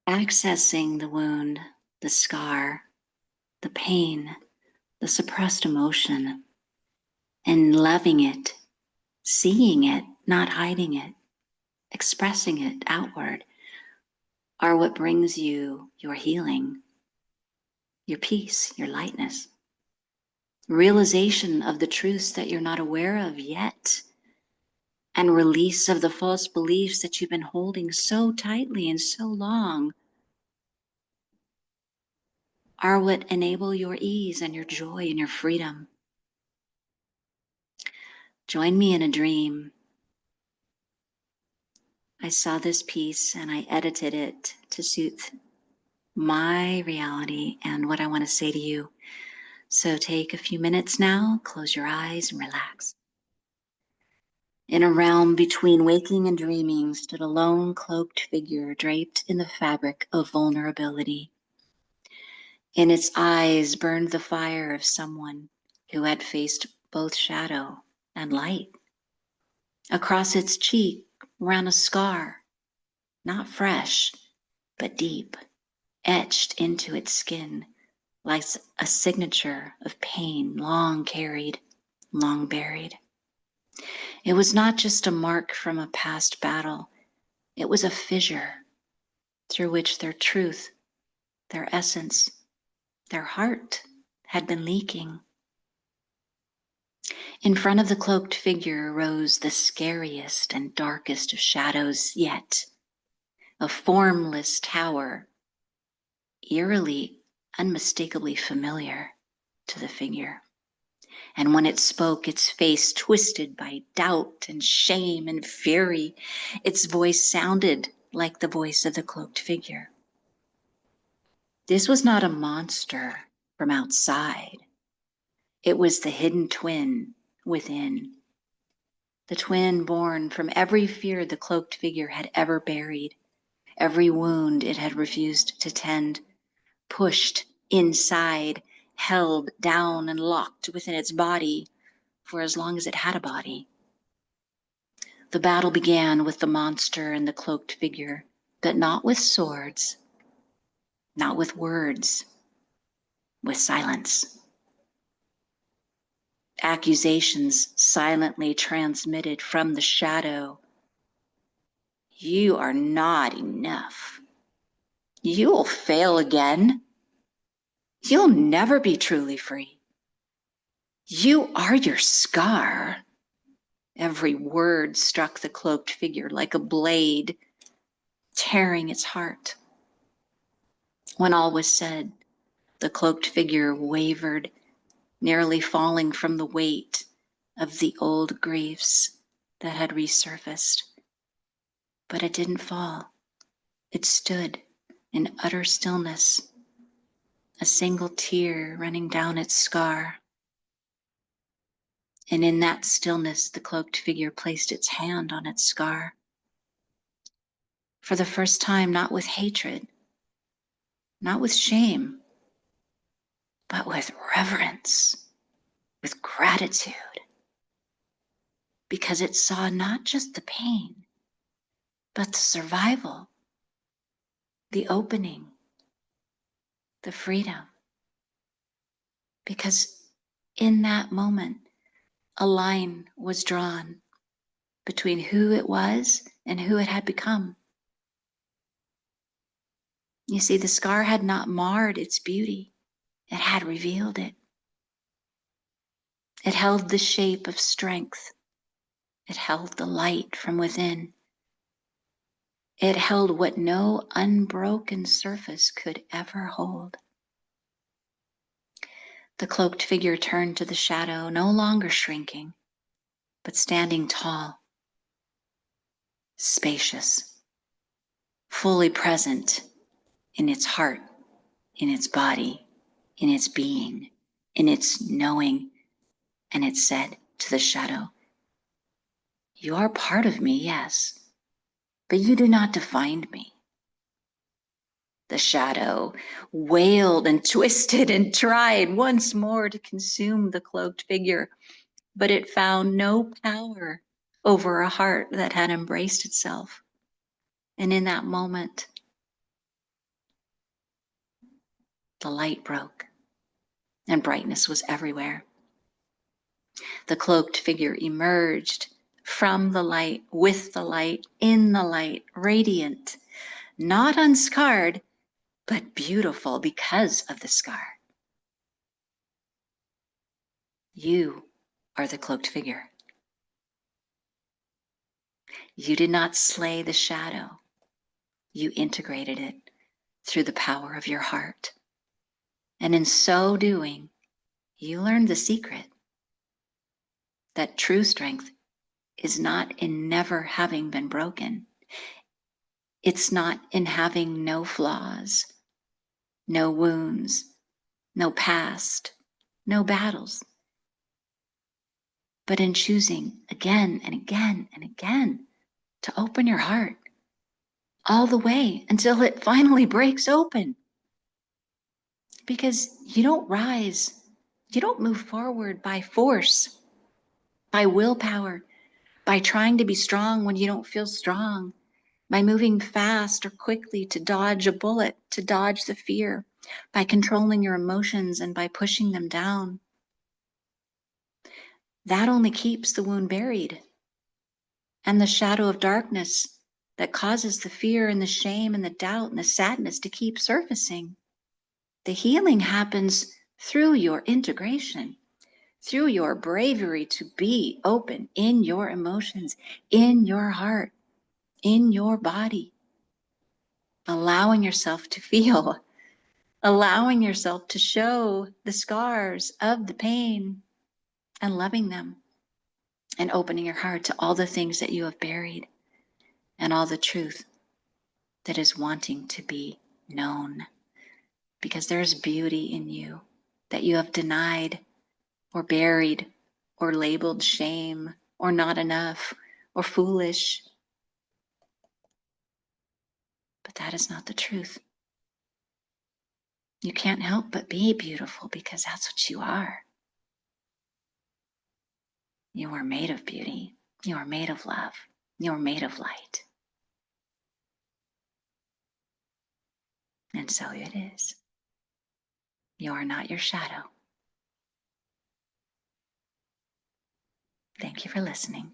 accessing the wound, the scar, the pain, the suppressed emotion, and loving it, seeing it, not hiding it, expressing it outward, are what brings you your healing, your peace, your lightness, realization of the truths that you're not aware of yet, and release of the false beliefs that you've been holding so tightly and so long are what enable your ease and your joy and your freedom. Join me in a dream. I saw this piece and I edited it to suit my reality and what I want to say to you. So take a few minutes now, close your eyes and relax. In a realm between waking and dreaming stood a lone cloaked figure draped in the fabric of vulnerability. In its eyes burned the fire of someone who had faced both shadow and light. Across its cheek ran a scar, not fresh, but deep, etched into its skin like a signature of pain long carried, long buried. It was not just a mark from a past battle, it was a fissure through which their truth, their essence, their heart had been leaking. In front of the cloaked figure rose the scariest and darkest of shadows yet, a formless tower, eerily, unmistakably familiar to the figure. And when it spoke, its face twisted by doubt and shame and fury, its voice sounded like the voice of the cloaked figure. This was not a monster from outside. It was the hidden twin within. The twin born from every fear the cloaked figure had ever buried, every wound it had refused to tend, pushed inside, held down and locked within its body for as long as it had a body. The battle began with the monster and the cloaked figure, but not with swords, not with words, with silence. Accusations silently transmitted from the shadow. You are not enough. You'll fail again. You'll never be truly free. You are your scar. Every word struck the cloaked figure like a blade, tearing its heart. When all was said, the cloaked figure wavered, nearly falling from the weight of the old griefs that had resurfaced. But it didn't fall. It stood in utter stillness, a single tear running down its scar. And in that stillness, the cloaked figure placed its hand on its scar. For the first time, not with hatred, not with shame, but with reverence, with gratitude. Because it saw not just the pain, but the survival, the opening, the freedom. Because in that moment, a line was drawn between who it was and who it had become. You see, the scar had not marred its beauty, it had revealed it. It held the shape of strength. It held the light from within. It held what no unbroken surface could ever hold. The cloaked figure turned to the shadow, no longer shrinking, but standing tall, spacious, fully present in its heart, in its body, in its being, in its knowing. And it said to the shadow, "You are part of me, yes, but you do not define me." The shadow wailed and twisted and tried once more to consume the cloaked figure, but it found no power over a heart that had embraced itself. And in that moment, the light broke, and brightness was everywhere. The cloaked figure emerged from the light, with the light, in the light, radiant, not unscarred, but beautiful because of the scar. You are the cloaked figure. You did not slay the shadow. You integrated it through the power of your heart. And in so doing, you learned the secret that true strength is not in never having been broken. It's not in having no flaws, no wounds, no past, no battles, but in choosing again and again and again to open your heart all the way until it finally breaks open. Because you don't rise, you don't move forward by force, by willpower, by trying to be strong when you don't feel strong, by moving fast or quickly to dodge a bullet, to dodge the fear, by controlling your emotions and by pushing them down. That only keeps the wound buried. And the shadow of darkness that causes the fear and the shame and the doubt and the sadness to keep surfacing. The healing happens through your integration, through your bravery to be open in your emotions, in your heart, in your body, allowing yourself to feel, allowing yourself to show the scars of the pain and loving them, and opening your heart to all the things that you have buried and all the truth that is wanting to be known. Because there is beauty in you that you have denied or buried or labeled shame or not enough or foolish. But that is not the truth. You can't help but be beautiful because that's what you are. You are made of beauty. You are made of love. You are made of light. And so it is. You are not your shadow. Thank you for listening.